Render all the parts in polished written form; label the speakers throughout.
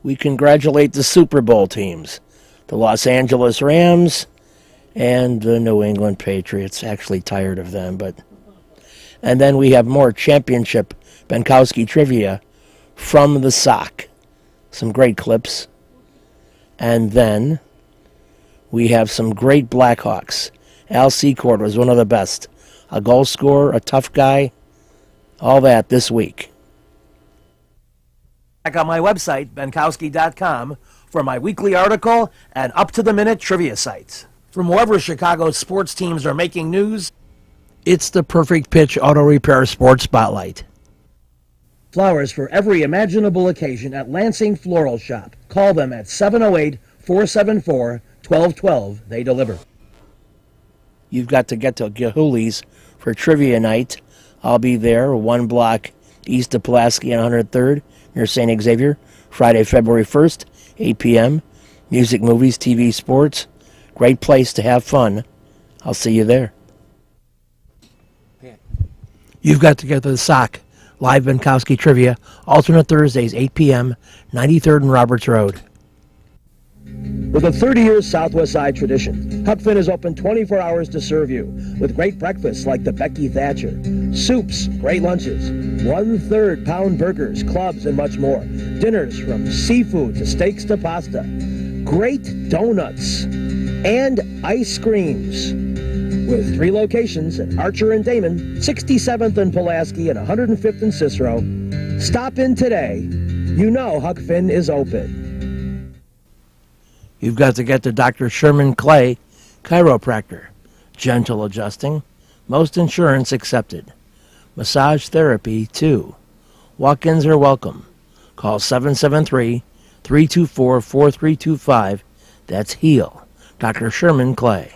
Speaker 1: We congratulate the Super Bowl teams, the Los Angeles Rams and the New England Patriots. Actually tired of them, but... And then we have more championship Benkowski trivia from the sock. Some great clips. And then we have some great Blackhawks. Al Secord was one of the best. A goal scorer, a tough guy, all that this week. Check out my website, Benkowski.com, for my weekly article and up-to-the-minute trivia sites. From wherever Chicago's sports teams are making news, it's the Perfect Pitch Auto Repair Sports Spotlight. Flowers for every imaginable occasion at Lansing Floral Shop. Call them at 708-474-1212. They deliver. You've got to get to Gahuli's for trivia night. I'll be there, 1 block east of Pulaski and 103rd, near St. Xavier, Friday, February 1st, 8 p.m. Music, movies, TV, sports. Great place to have fun. I'll see you there. You've got to get to the sock. Live Benkowski trivia, alternate Thursdays, 8 p.m., 93rd and Roberts Road. With a 30-year Southwest Side tradition, Huck Finn is open 24 hours to serve you with great breakfasts like the Becky Thatcher, soups, great lunches, 1/3 pound burgers, clubs, and much more. Dinners from seafood to steaks to pasta, great donuts, and ice creams. With 3 locations at Archer and Damon, 67th and Pulaski, and 105th and Cicero. Stop in today. You know Huck Finn is open. You've got to get to Dr. Sherman Clay, chiropractor. Gentle adjusting. Most insurance accepted. Massage therapy, too. Walk-ins are welcome. Call 773-324-4325. That's HEAL. Dr. Sherman Clay.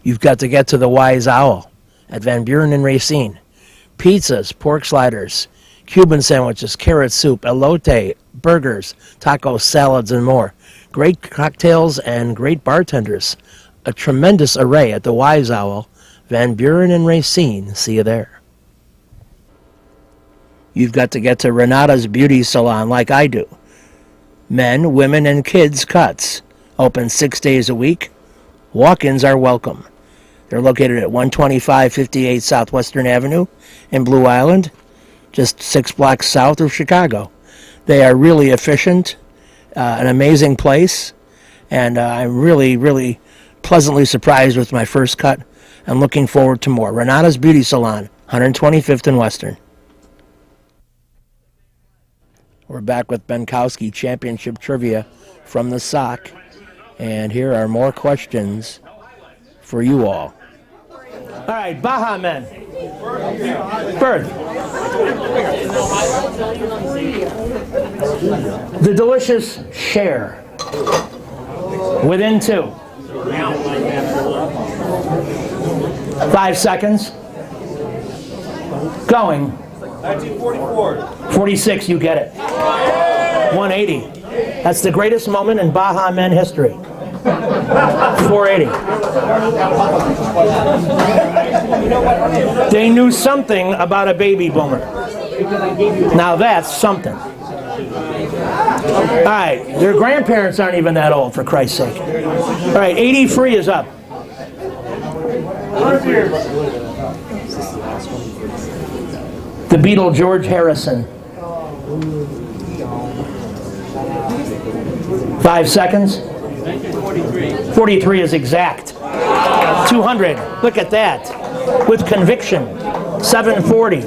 Speaker 1: You've got to get to the Wise Owl at Van Buren and Racine. Pizzas, pork sliders, Cuban sandwiches, carrot soup, elote, burgers, tacos, salads, and more. Great cocktails and great bartenders. A tremendous array at the Wise Owl, Van Buren and Racine. See you there. You've got to get to Renata's Beauty Salon like I do. Men, women, and kids cuts. Open 6 days a week. Walk-ins are welcome. They're located at 12558 Southwestern Avenue in Blue Island, just 6 blocks south of Chicago. They are really efficient, an amazing place, and I'm really, really pleasantly surprised with my first cut and looking forward to more. Renata's Beauty Salon, 125th and Western. We're back with Benkowski Championship Trivia from the sock, and here are more questions for you all. All right, Baja Men. Birth. The delicious share. Within 2. 5 seconds. Going.
Speaker 2: 1944.
Speaker 1: 46, you get it. 180. That's the greatest moment in Baja Men history. 480. They knew something about a baby boomer. Now that's something. All right, their grandparents aren't even that old, for Christ's sake. All right, 80 free is up. The Beatle George Harrison. 5 seconds. 43 is exact. 200. Look at that. With conviction. 740.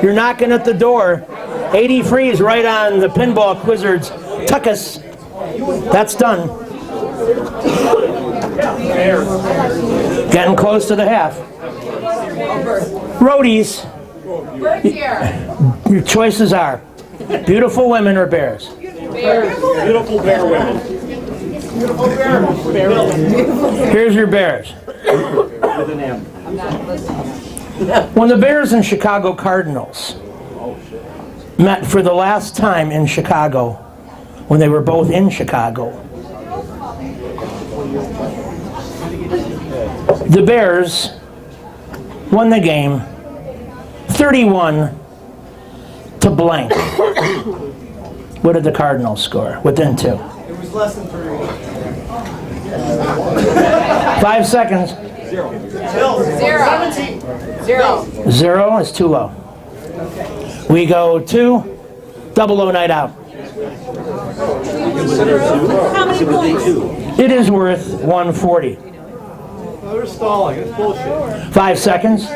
Speaker 1: You're knocking at the door. 80 free is right on the Pinball Quizzards. Tuckus. That's done. Getting close to the half. Roadies. Your choices are beautiful women or bears.
Speaker 2: Beautiful bear women.
Speaker 1: Here's your bears. When the Bears and Chicago Cardinals met for the last time in Chicago, when they were both in Chicago, the Bears won the game 31-27. to blank. What did the Cardinals score? Within 2.
Speaker 2: It was less than 3.
Speaker 1: 5 seconds.
Speaker 2: 0.
Speaker 1: 0 is too low. We go to double O night out. It is worth 140.
Speaker 2: They're stalling. It's bullshit.
Speaker 1: 5 seconds.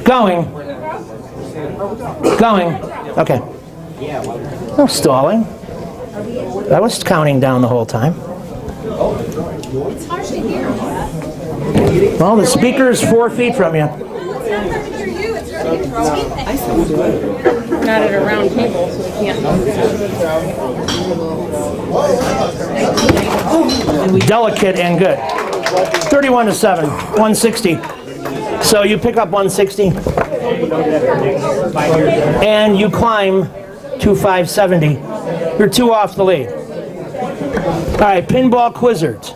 Speaker 1: Going. Going. Okay. No stalling. I was counting down the whole time.
Speaker 3: It's hard to hear.
Speaker 1: Well, the speaker is 4 feet from you.
Speaker 3: It's not hard to hear you. It's hard to hear
Speaker 4: Not at a round table, so we can't.
Speaker 1: Delicate and good. 31-7, 160. So you pick up 160, and you climb to 570. You're 2 off the lead. All right, Pinball Quizzards.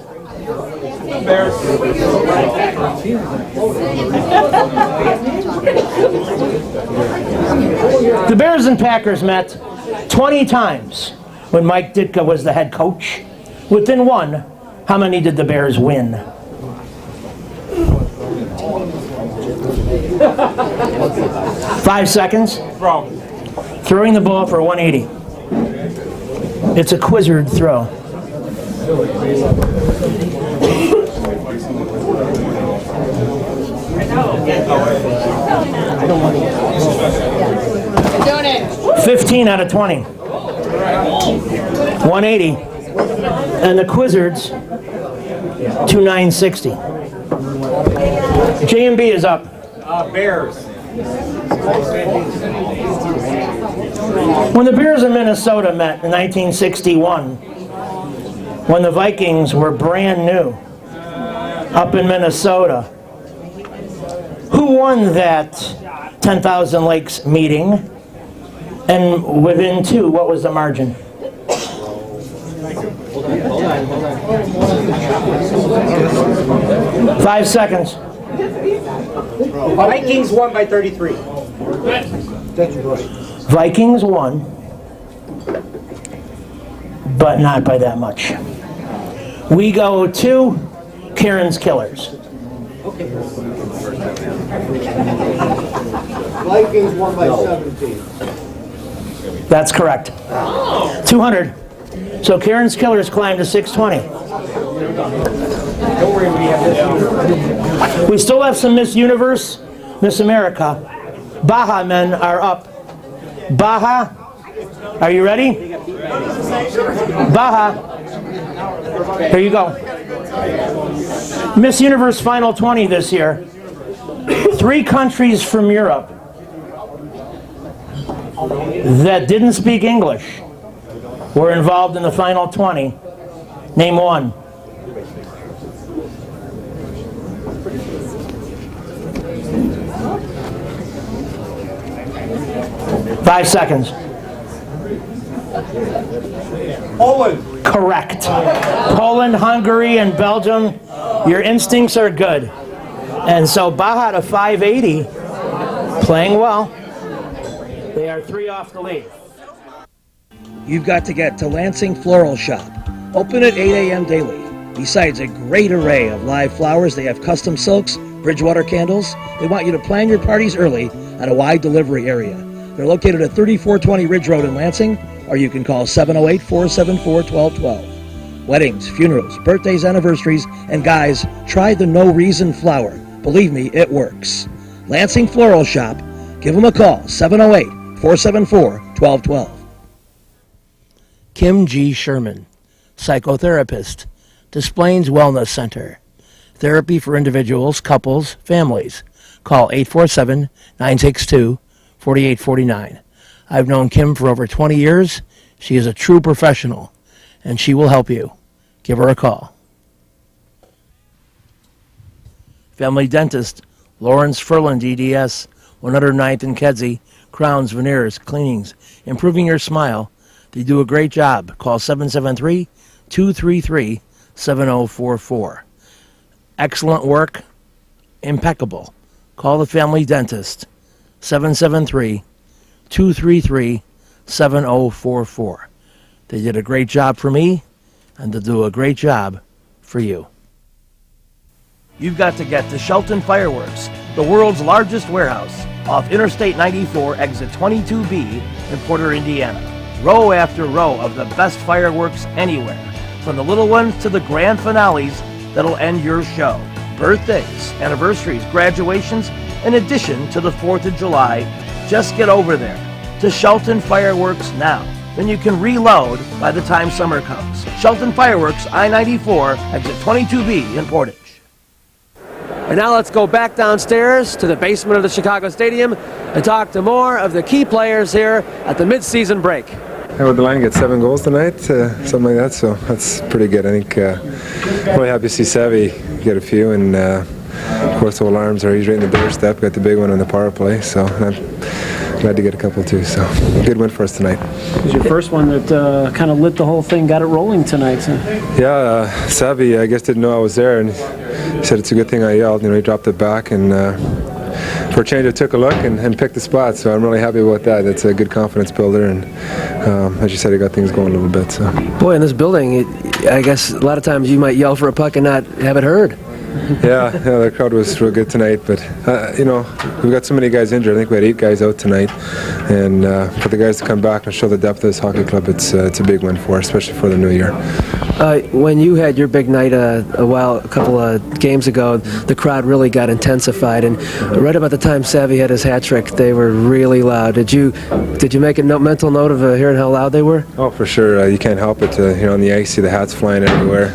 Speaker 1: The Bears and Packers met 20 times when Mike Ditka was the head coach. Within 1, how many did the Bears win? Five seconds. Throwing the ball for 180. It's a quizzard throw.
Speaker 4: Donate.
Speaker 1: 15 out of 20. 180. And the Quizzards, 2960. J&B is up.
Speaker 2: Bears.
Speaker 1: When the Bears in Minnesota met in 1961, when the Vikings were brand new up in Minnesota, who won that 10,000 Lakes meeting? And within 2, what was the margin? Five seconds.
Speaker 2: Vikings won by 33.
Speaker 1: Vikings won, but not by that much. We go to Karen's Killers.
Speaker 2: Vikings won by 17.
Speaker 1: That's correct. 200. So Karen's Killers climbed to 620.
Speaker 2: Don't worry, we have this.
Speaker 1: We still have some Miss Universe, Miss America. Baja men are up. Baja, are you ready? Baja, here you go. Miss Universe Final 20 this year. 3 countries from Europe that didn't speak English were involved in the Final 20. Name one. Five seconds.
Speaker 2: Poland.
Speaker 1: Correct. Poland, Hungary, and Belgium. Your instincts are good. And so Baja to 580, playing well. They are 3 off the lead. You've got to get to Lansing Floral Shop. Open at 8 a.m. daily. Besides a great array of live flowers, they have custom silks, Bridgewater candles. They want you to plan your parties early at a wide delivery area. They're located at 3420 Ridge Road in Lansing, or you can call 708-474-1212. Weddings, funerals, birthdays, anniversaries, and guys, try the No Reason flower. Believe me, it works. Lansing Floral Shop. Give them a call, 708-474-1212. Kim G. Sherman, psychotherapist, Des Plaines Wellness Center. Therapy for individuals, couples, families. Call 847-962-4849. I've known Kim for over 20 years. She is a true professional, and she will help you. Give her a call. Family Dentist, Lawrence Furlan, DDS, 109th and Kedzie, crowns, veneers, cleanings, improving your smile. They do a great job. Call 773-233-7044. Excellent work, impeccable. Call the Family Dentist, 773-233-7044. 233-7044. They did a great job for me, and they'll do a great job for you. You've got to get to Shelton Fireworks, the world's largest warehouse, off Interstate 94, exit 22B in Porter, Indiana. Row after row of the best fireworks anywhere, from the little ones to the grand finales that'll end your show. Birthdays, anniversaries, graduations, in addition to the 4th of July. Just get over there to Shelton Fireworks now. Then you can reload by the time summer comes. Shelton Fireworks, I-94, exit 22B in Portage. And now let's go back downstairs to the basement of the Chicago Stadium and talk to more of the key players here at the mid-season break.
Speaker 5: How would the line get 7 goals tonight? Something like that, so that's pretty good. I think really happy to see Savvy get a few, and of course Old Arms, he's right in the doorstep, got the big one on the power play, so I'm glad to get a couple too, so good win for us tonight.
Speaker 6: It was your first one that kind of lit the whole thing, got it rolling tonight. So.
Speaker 5: Yeah, Savvy, I guess, didn't know I was there, and he said it's a good thing I yelled. He dropped it back, and for a change I took a look and picked the spot, so I'm really happy about that. That's a good confidence builder, and as you said, he got things going a little bit. So.
Speaker 1: Boy, in this building, I guess a lot of times you might yell for a puck and not have it heard.
Speaker 5: Yeah, the crowd was real good tonight, but we've got so many guys injured. I think we had 8 guys out tonight, and for the guys to come back and show the depth of this hockey club, it's a big win for us, especially for the new year.
Speaker 1: When you had your big night a couple of games ago, the crowd really got intensified, and right about the time Savvy had his hat trick, they were really loud. Did you make a mental note of hearing how loud they were?
Speaker 5: Oh, for sure. You can't help it. On the ice, see the hats flying everywhere.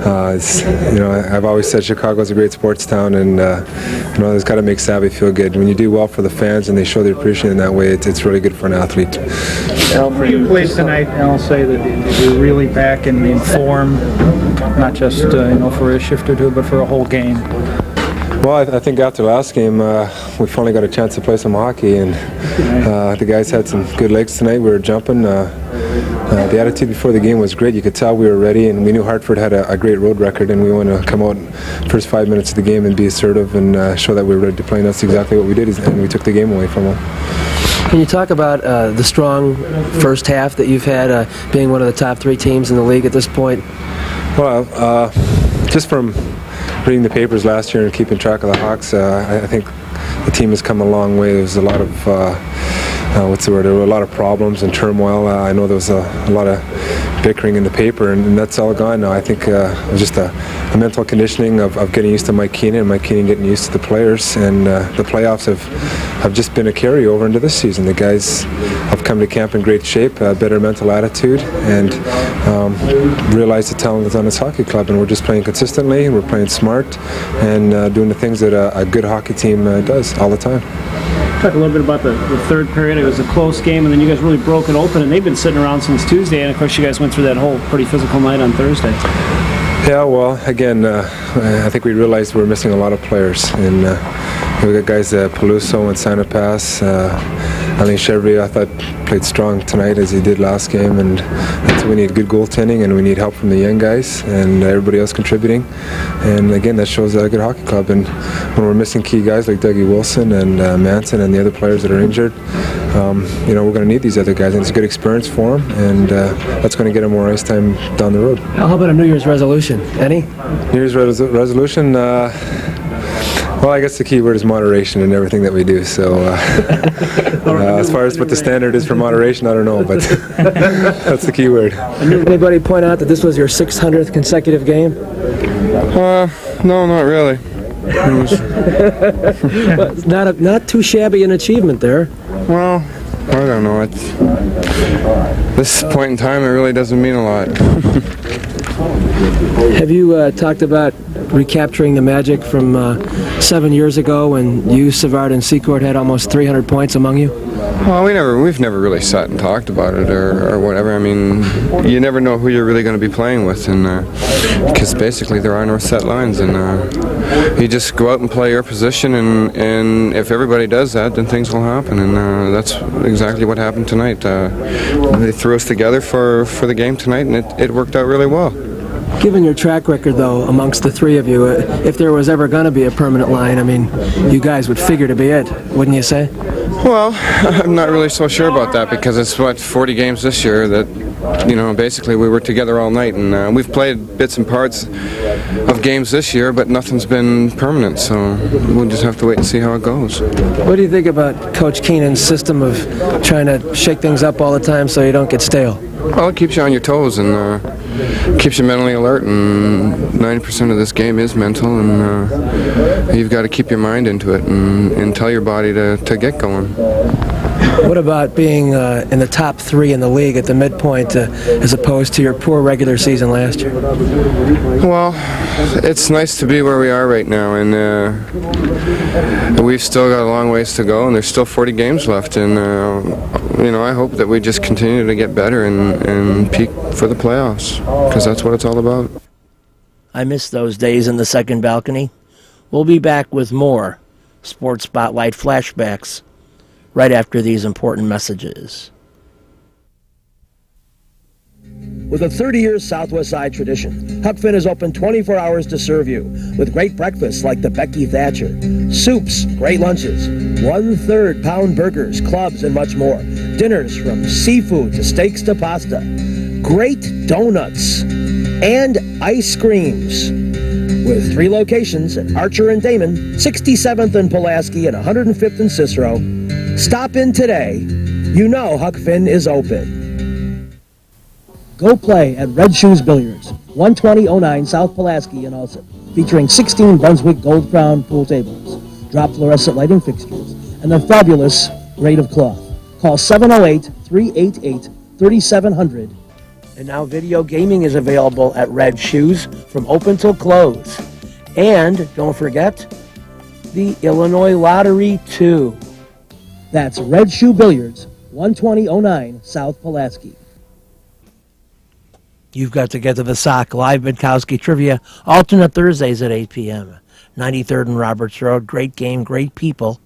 Speaker 5: I've always said Chicago's a great sports town, and it's got to make Savvy feel good. When you do well for the fans and they show their appreciation in that way, it's really good for an athlete.
Speaker 7: Al, for you plays tonight, I'll say that you're really back in form, not just for a shift or two, but for a whole game.
Speaker 5: Well, I think after last game, we finally got a chance to play some hockey, and the guys had some good legs tonight. We were jumping. The attitude before the game was great. You could tell we were ready, and we knew Hartford had a great road record, and we wanted to come out first 5 minutes of the game and be assertive and show that we were ready to play. And that's exactly what we did, and we took the game away from them.
Speaker 1: Can you talk about the strong first half that you've had, being one of the top 3 teams in the league at this point?
Speaker 5: Well, just from reading the papers last year and keeping track of the Hawks, I think the team has come a long way. There's a lot of there were a lot of problems and turmoil. I know there was a lot of bickering in the paper, and that's all gone now. I think it was just a mental conditioning of getting used to Mike Keenan, and Mike Keenan getting used to the players, and the playoffs have just been a carryover into this season. The guys have come to camp in great shape, a better mental attitude, and realize the talent that's on this hockey club, and we're just playing consistently, and we're playing smart, and doing the things that a good hockey team does all the time.
Speaker 6: Talk a little bit about the third period. It was a close game, and then you guys really broke it open, and they've been sitting around since Tuesday, and of course you guys went through that whole pretty physical night on Thursday.
Speaker 5: Yeah, well, again, I think we realized we were missing a lot of players, and we got guys Peluso and Sanapas. I think Chevry, I thought, played strong tonight as he did last game, and so we need good goaltending, and we need help from the young guys and everybody else contributing. And again, that shows a good hockey club. And when we're missing key guys like Dougie Wilson and Manson and the other players that are injured, we're going to need these other guys, and it's a good experience for them, and that's going to get them more ice time down the road.
Speaker 1: How about a New Year's resolution? Any?
Speaker 5: New Year's resolution? Well, I guess the key word is moderation in everything that we do. So as far as what the standard is for moderation, I don't know, but that's the key word.
Speaker 1: Anybody point out that this was your 600th consecutive game?
Speaker 8: No, not really.
Speaker 1: Not too shabby an achievement there.
Speaker 8: Well, I don't know. This point in time, it really doesn't mean a lot.
Speaker 1: Have you talked about recapturing the magic from 7 years ago when you, Savard, and Secord had almost 300 points among you?
Speaker 8: Well, we've never really sat and talked about it or whatever. I mean, you never know who you're really going to be playing with, and because basically there are no set lines, and you just go out and play your position, and if everybody does that, then things will happen, and that's exactly what happened tonight. They threw us together for the game tonight, and it worked out really well.
Speaker 1: Given your track record, though, amongst the 3 of you, if there was ever going to be a permanent line, I mean, you guys would figure to be it, wouldn't you say?
Speaker 8: Well, I'm not really so sure about that because it's 40 games this year that, basically we were together all night, and we've played bits and parts of games this year, but nothing's been permanent, so we'll just have to wait and see how it goes.
Speaker 9: What do you think about Coach Keenan's system of trying to shake things up all the time so you don't get stale?
Speaker 8: Well, it keeps you on your toes and keeps you mentally alert, and 90% of this game is mental, and you've got to keep your mind into it and tell your body to get going.
Speaker 9: What about being in the top 3 in the league at the midpoint as opposed to your poor regular season last year?
Speaker 8: Well, it's nice to be where we are right now, and we've still got a long ways to go, and there's still 40 games left, and I hope that we just continue to get better and peak for the playoffs, because that's what it's all about.
Speaker 1: I miss those days in the second balcony. We'll be back with more Sports Spotlight flashbacks right after these important messages. With a 30-year Southwest Side tradition, Huck Finn is open 24 hours to serve you with great breakfasts like the Becky Thatcher, soups, great lunches, 1/3 pound burgers, clubs, and much more. Dinners from seafood to steaks to pasta, great donuts, and ice creams. With 3 locations at Archer and Damon, 67th and Pulaski, and 105th and Cicero. Stop in today. You know Huck Finn is open. Go play at Red Shoes Billiards, 12009 South Pulaski in Alsip, featuring 16 Brunswick Gold Crown pool tables, drop fluorescent lighting fixtures, and a fabulous grade of cloth. Call 708-388-3700. And now video gaming is available at Red Shoes from open till close. And don't forget the Illinois Lottery, too. That's Red Shoe Billiards, 12009 South Pulaski. You've got to get to the Sock live Minkowski trivia, alternate Thursdays at 8 p.m. 93rd and Roberts Road. Great game, great people.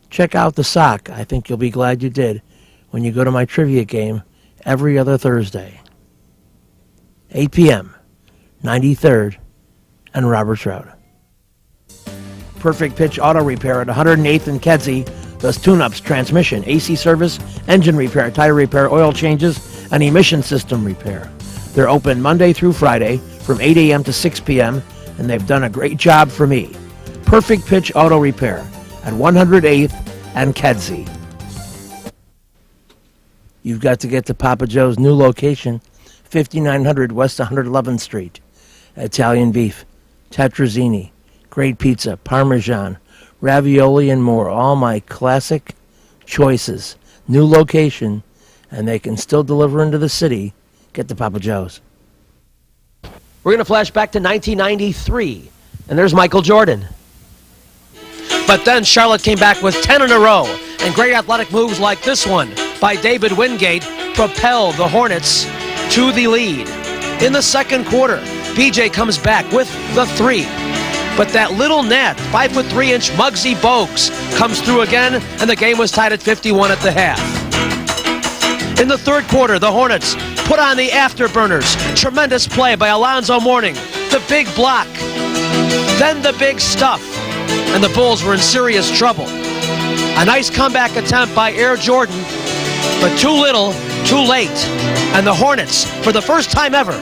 Speaker 1: Check out the Sock. I think you'll be glad you did when you go to my trivia game every other Thursday. 8 p.m., 93rd and Roberts Road. Perfect Pitch Auto Repair at 108th and Kedzie does tune-ups, transmission, AC service, engine repair, tire repair, oil changes, and emission system repair. They're open Monday through Friday from 8 a.m. to 6 p.m., and they've done a great job for me. Perfect Pitch Auto Repair at 108th and Kedzie. You've got to get to Papa Joe's new location, 5900 West 111th Street. Italian beef, tetrazzini, great pizza, Parmesan, ravioli, and more. All my classic choices. New location, and they can still deliver into the city. Get to Papa Joe's. We're going to flash back to 1993, and there's Michael Jordan. But then Charlotte came back with 10 in a row, and great athletic moves like this one by David Wingate propelled the Hornets to the lead. In the second quarter, PJ comes back with the 3. But that little net, 5'3" Muggsy Bogues, comes through again, and the game was tied at 51 at the half. In the third quarter, the Hornets put on the afterburners. Tremendous play by Alonzo Mourning. The big block. Then the big stuff. And the Bulls were in serious trouble. A nice comeback attempt by Air Jordan, but too little, too late. And the Hornets, for the first time ever,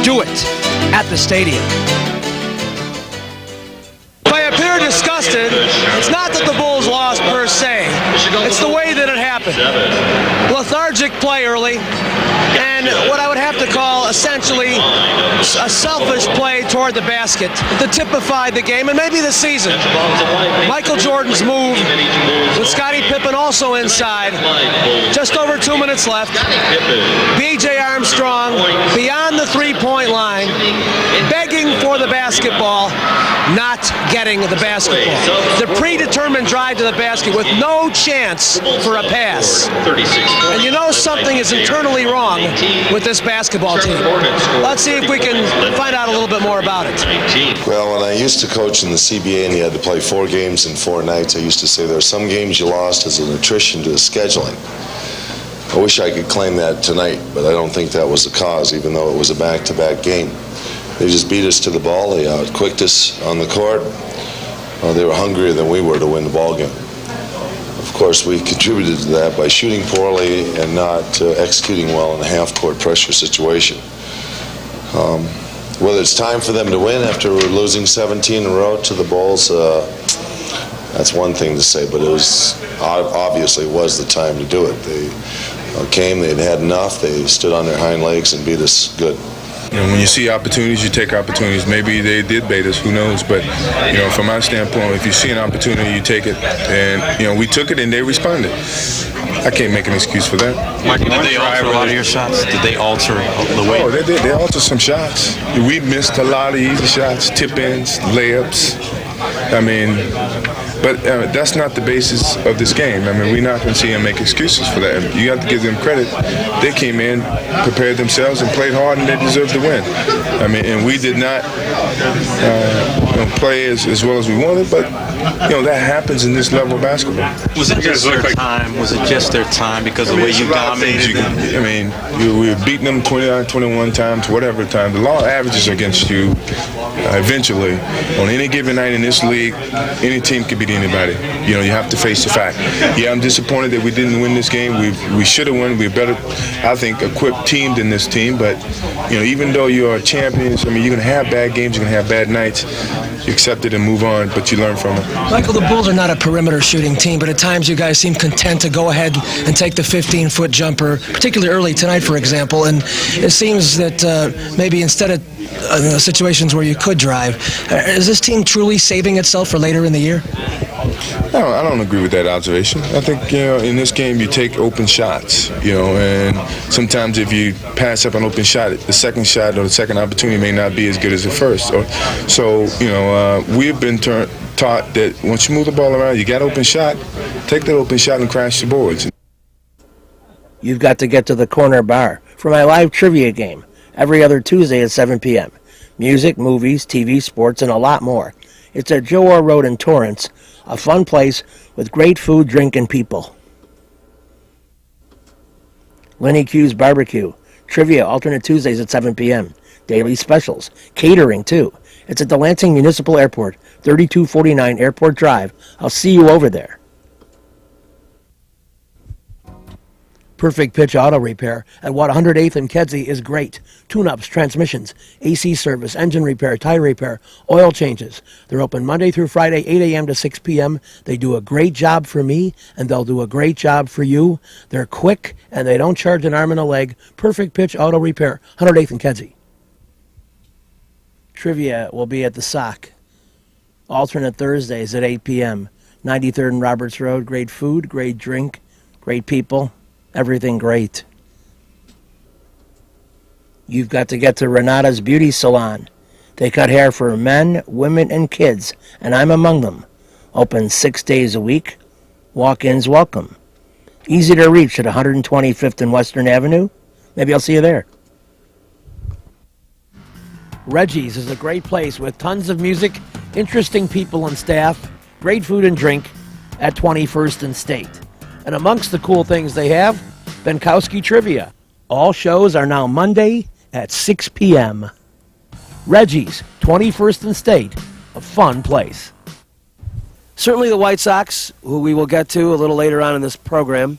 Speaker 1: do it at the stadium. If I appear disgusted, it's not that the Bulls lost per se. It's the way that it happened. Lethargic play early, and what I would have to call essentially a selfish play toward the basket to typify the game and maybe the season. Michael Jordan's move with Scottie Pippen also inside. Just over 2 minutes left. B.J. Armstrong beyond the three-point line, begging for the basketball, not getting the basketball. The predetermined drive to the basket with no chance for a pass. And you know something is internally wrong with this basketball team. Let's see if we can find out a little bit more about it.
Speaker 10: Well, when I used to coach in the CBA and you had to play 4 games in 4 nights, I used to say there are some games you lost as an attrition to the scheduling. I wish I could claim that tonight, but I don't think that was the cause, even though it was a back-to-back game. They just beat us to the ball. They outquicked us on the court. They were hungrier than we were to win the ball game. Of course, we contributed to that by shooting poorly and not executing well in a half-court pressure situation. Whether it's time for them to win after losing 17 in a row to the Bulls, that's one thing to say, but it was obviously was the time to do it. They came, they'd had enough, they stood on their hind legs and beat us good.
Speaker 11: You know, when you see opportunities, you take opportunities. Maybe they did bait us, who knows? But, you know, from my standpoint, if you see an opportunity, you take it. And, you know, we took it and they responded. I can't make an excuse for that.
Speaker 12: Michael, did they alter a lot of your shots? Did they alter the way?
Speaker 11: Oh, they did. They altered some shots. We missed a lot of easy shots, tip-ins, layups. I mean, but that's not the basis of this game. I mean, we're not going to see them make excuses for that. You have to give them credit. They came in, prepared themselves, and played hard, and they deserved to win. I mean, and we did not play as well as we wanted, but, you know, that happens in this level of basketball.
Speaker 12: Was it just their time? Was it just their time because of the way you dominated?
Speaker 11: We were beating them 29, 21 times, whatever time. The law averages against you eventually. On any given night in this league, any team can beat anybody. You know, you have to face the fact. Yeah, I'm disappointed that we didn't win this game. We should have won. We're better, I think, equipped team than this team. But, you know, even though you're champions, I mean, you're going to have bad games, you're going to have bad nights. You accept it and move on, but you learn from it.
Speaker 9: Michael, the Bulls are not a perimeter shooting team, but at times you guys seem content to go ahead and take the 15-foot jumper, particularly early tonight, for example. And it seems that maybe instead of situations where you could drive, is this team truly saving itself for later in the year?
Speaker 11: I don't agree with that observation. I think, you know, in this game you take open shots, you know, and sometimes if you pass up an open shot, the second shot or the second opportunity may not be as good as the first. So you know, we've been taught that once you move the ball around, you got an open shot, take that open shot and crash the boards.
Speaker 1: You've got to get to the Corner Bar for my live trivia game every other Tuesday at 7 p.m. Music, movies, TV, sports, and a lot more. It's at Joe Orr Road in Torrance, a fun place with great food, drink, and people. Lenny Q's Barbecue. Trivia, alternate Tuesdays at 7 p.m. Daily specials. Catering, too. It's at the Lansing Municipal Airport, 3249 Airport Drive. I'll see you over there. Perfect Pitch Auto Repair at 108th and Kedzie is great. Tune-ups, transmissions, AC service, engine repair, tire repair, oil changes. They're open Monday through Friday, 8 a.m. to 6 p.m. They do a great job for me, and they'll do a great job for you. They're quick, and they don't charge an arm and a leg. Perfect Pitch Auto Repair, 108th and Kedzie. Trivia will be at the Sock. Alternate Thursdays at 8 p.m. 93rd and Roberts Road. Great food, great drink, great people. Everything great. You've got to get to Renata's Beauty Salon. They cut hair for men, women, and kids, and I'm among them. Open 6 days a week. Walk-ins welcome. Easy to reach at 125th and Western Avenue. Maybe I'll see you there. Reggie's is a great place with tons of music, interesting people and staff, great food and drink at 21st and State. And amongst the cool things they have, Benkowski Trivia. All shows are now Monday at 6 p.m. Reggie's, 21st and State, a fun place. Certainly the White Sox, who we will get to a little later on in this program,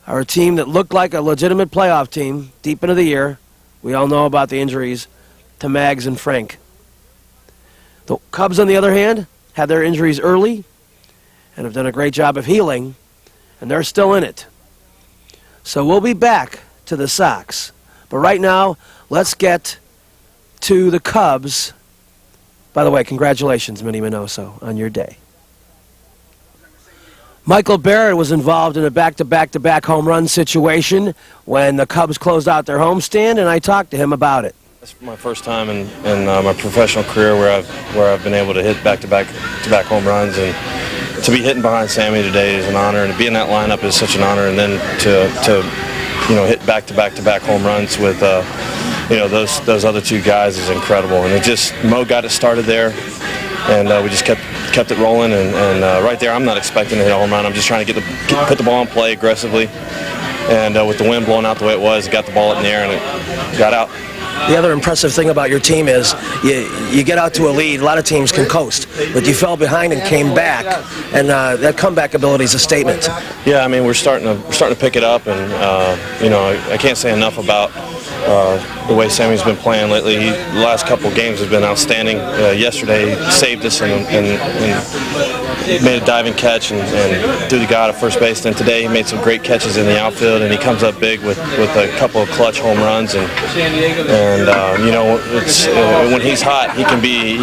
Speaker 1: are a team that looked like a legitimate playoff team deep into the year. We all know about the injuries to Mags and Frank. The Cubs, on the other hand, had their injuries early and have done a great job of healing, and they're still in it. So we'll be back to the Sox. But right now, let's get to the Cubs. By the way, congratulations, Minnie Minoso, on your day. Michael Barrett was involved in a back-to-back-to-back home run situation when the Cubs closed out their homestand, and I talked to him about it.
Speaker 13: It's my first time in my professional career where I've been able to hit back-to-back home runs, and to be hitting behind Sammy today is an honor, and to be in that lineup is such an honor, and then to hit back-to-back-to-back home runs with those other two guys is incredible. And it just, Mo got it started there, and we just kept it rolling, and right there I'm not expecting to hit a home run. I'm just trying to put the ball in play aggressively, and with the wind blowing out the way it was, got the ball up in the air and it got out.
Speaker 9: The other impressive thing about your team is you get out to a lead. A lot of teams can coast, but you fell behind and came back, and that comeback ability is a statement.
Speaker 13: Yeah, I mean we're starting to pick it up, and I can't say enough about the way Sammy's been playing lately. The last couple of games have been outstanding. Yesterday he saved us and made a diving catch and threw the guy to first base. Then today he made some great catches in the outfield, and he comes up big with a couple of clutch home runs. And it's when he's hot, he can be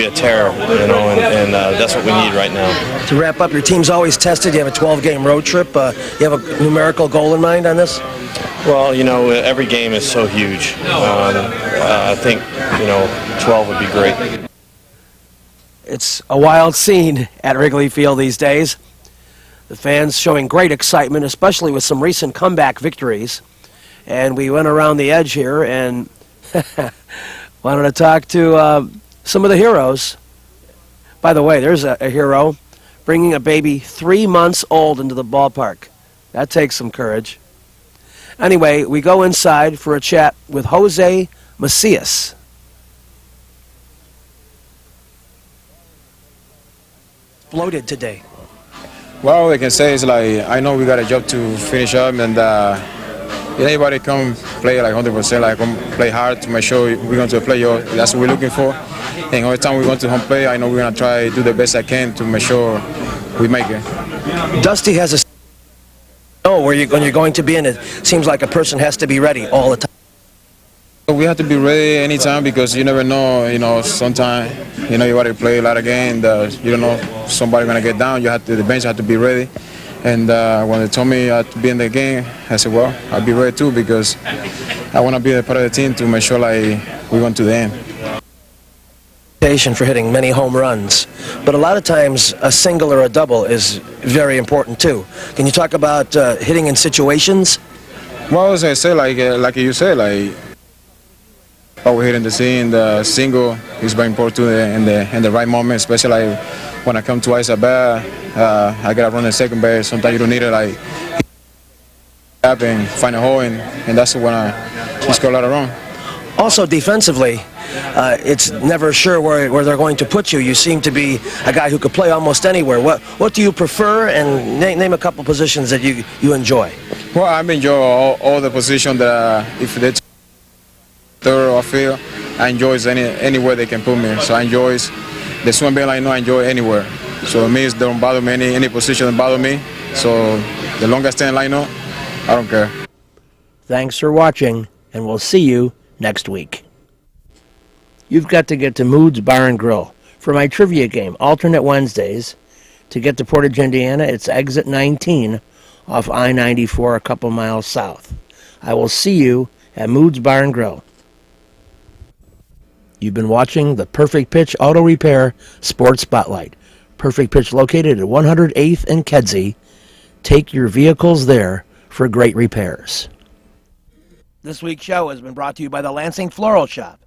Speaker 13: a terror. And that's what we need right now.
Speaker 9: To wrap up, your team's always tested. You have a 12-game road trip. You have a numerical goal in mind on this?
Speaker 13: Well, every game is so huge. I think 12 would be great.
Speaker 9: It's a wild scene at Wrigley Field these days. The fans showing great excitement, especially with some recent comeback victories. And we went around the edge here and wanted to talk to some of the heroes. By the way, there's a hero bringing a baby 3 months old into the ballpark. That takes some courage. Anyway, we go inside for a chat with Jose Macias. Bloated today.
Speaker 14: Well, all I can say is I know we got a job to finish up, and anybody come play 100%, come play hard to make sure we're going to the playoff. That's what we're looking for. And every time we go to home play, I know we're going to try to do the best I can to make sure we make it.
Speaker 9: Dusty has a when you're going to be in it. Seems like a person has to be ready all the time.
Speaker 14: We have to be ready anytime because you never know. Sometimes you got to play a lot of games. You don't know somebody gonna get down. The bench have to be ready. And when they told me I had to be in the game, I said, well, I'll be ready too because I want to be a part of the team to make sure we went to the end.
Speaker 9: For hitting many home runs, but a lot of times a single or a double is very important too. Can you talk about hitting in situations?
Speaker 14: Well, as I say, like you said, over here in the scene, the single is very important too in the right moment, especially when I come twice at bat. I gotta run the second base. Sometimes you don't need it, and find a hole, and that's when I score a lot of runs.
Speaker 9: Also defensively, it's never sure where they're going to put you. You seem to be a guy who could play almost anywhere. What do you prefer, and name a couple positions that you enjoy?
Speaker 14: Well, I enjoy all the positions that if they third or field, I enjoy anywhere they can put me. So I enjoy the swing ball. I enjoy anywhere. So it means don't bother me any position that bother me. So the longest I line up, I don't care.
Speaker 1: Thanks for watching, and we'll see you next week. You've got to get to Moods Bar and Grill for my trivia game, alternate Wednesdays. To get to Portage, Indiana, it's exit 19 off I-94 a couple miles south. I will see you at Moods Bar and Grill. You've been watching the Perfect Pitch Auto Repair Sports Spotlight. Perfect Pitch located at 108th and Kedzie. Take your vehicles there for great repairs. This week's show has been brought to you by the Lansing Floral Shop.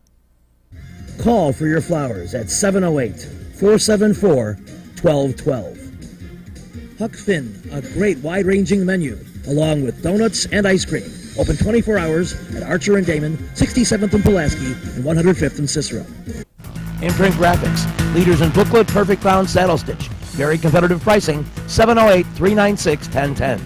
Speaker 1: Call for your flowers at 708-474-1212. Huck Finn, a great wide-ranging menu, along with donuts and ice cream. Open 24 hours at Archer and Damon, 67th and Pulaski, and 105th and Cicero. Imprint Graphics, leaders in booklet, perfect bound saddle stitch. Very competitive pricing, 708-396-1010.